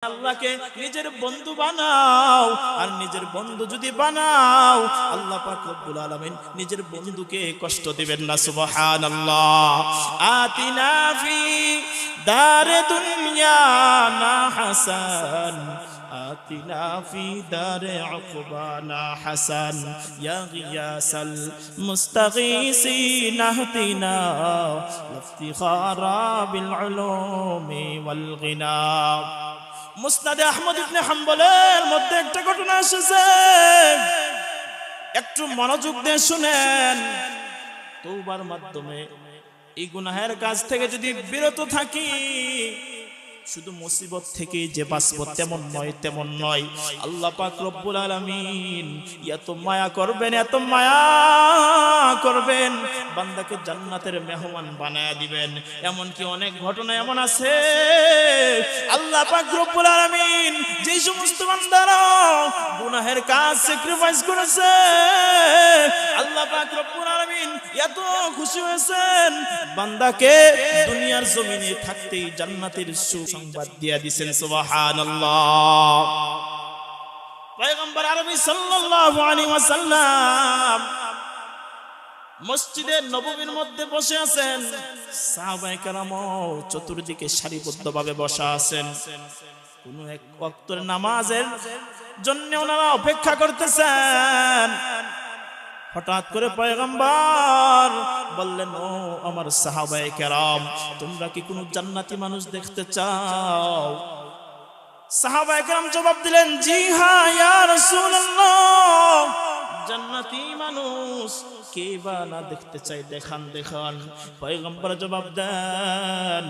আল্লাহকে নিজের বন্ধু বানাও, আর নিজের বন্ধু যদি বানাও আল্লাহ পাক রব্বুল আলামিন নিজের বন্ধুকে কষ্ট দিবেন না। সুবহানাল্লাহ। আতিনা ফি দারে দুনিয়া না হাসান, আতিনা ফি দারে উকবানা হাসান, ইয়া গিয়াসাল মুস্তাগীসিন আহদিনা ইফতিখারা বিল উলুমি ওয়াল গিনা। মুসনাদে আহমদ ইবনে হাম্বলের মধ্যে একটা ঘটনা এসেছে, একটু মনোযোগ দিয়ে শুনেন। তওবার মাধ্যমে এই গুনাহের কাজ থেকে যদি বিরত থাকি, শুধু মুসিবত থেকে যে বাঁচব তেমন নয়, তেমন নয়। আল্লাহ পাক রব্বুল আলামিন এত মায়া করবেন, এত মায়া করবেন, বান্দাকে জান্নাতের মেহমান বানায়া দিবেন। এমন কি অনেক ঘটনা এমন আছে, আল্লাহ পাক রব্বুল আলামিন যে সমস্ত বান্দারা গুনাহের কাজ স্যাক্রিফাইস করেছে, আল্লাহ পাক রব্বুল আলামিন এত খুশি হয়েছেন, বান্দাকে দুনিয়ার জমিনে থাকতেই জান্নাতের সুসংবাদ দিয়া দিবেন। সুবহানাল্লাহ। পয়গম্বর আরবি সাল্লাল্লাহু আলাইহি ওয়াসাল্লাম মসজিদে নববীর মধ্যে বসে আছেন, সাহাবায়ে কেরাম চতুর্দিকে সারিবদ্ধভাবে বসা আছেন। কোন এক ওয়াক্তের নামাজের জন্য ওনারা অপেক্ষা করতেছেন। হঠাৎ করে পয়গম্বর বললেন, ও আমার সাহাবায়ে কেরাম, তোমরা কি কোনো জান্নাতি মানুষ দেখতে চাও? সাহাবায়ে কেরাম জবাব দিলেন, জি হ্যাঁ ইয়া রাসূলুল্লাহ, জান্নাতি মানুষ কে বা না দেখতে চাই, দেখান দেখান। পয়গম্বর জবাব দেন,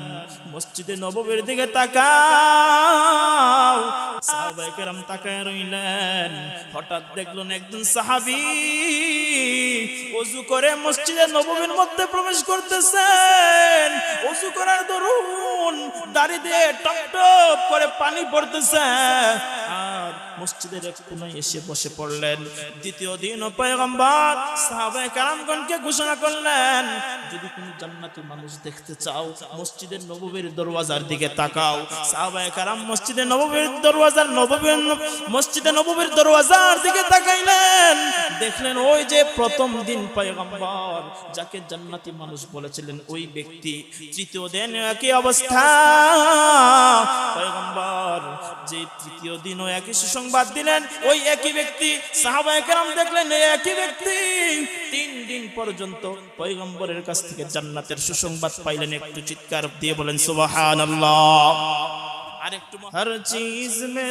মসজিদে নববীর দিকে তাকাও। সাহাবায়ে কেরাম তাকায় রইলেন। হঠাৎ দেখলেন একজন সাহাবী ওযু করে মসজিদে নববীর মধ্যে প্রবেশ করতেছেন। ওযু করার দরুন দাড়ি দিয়ে টপ টপ করে পানি পড়তেছে, আর মসজিদের এক কোণায় এসে বসে পড়লেন। দ্বিতীয় দিন পয়গম্বর সাহাবায়ে কেরামগণকে ঘোষণা করলেন, যদি কোনো জান্নাতি মানুষ দেখতে চাও মসজিদের নববীর দরওয়াজার দিকে তাকাও। সাহাবায়ে কেরাম মসজিদে নববীর দরওয়াজার দিকে তাকাইলেন। দেখলেন ওই যে প্রথম দিন পয়গম্বর যাকে জান্নাতি মানুষ বলেছিলেন ওই ব্যক্তি। তৃতীয় দিন একই অবস্থা, পয়গম্বর যে তৃতীয় দিনও একই সুসংবাদ দিলেন, ওই একই ব্যক্তি। সাহাবায়ে কেরাম দেখলেন এই একই ব্যক্তি 3 দিন পর্যন্ত পয়গম্বরের কাছ থেকে জান্নাতের সুসংবাদ পাইলেন। একটু চিৎকার দিয়ে বলেন সুবহানাল্লাহ। আরেকটু হর চিজ মে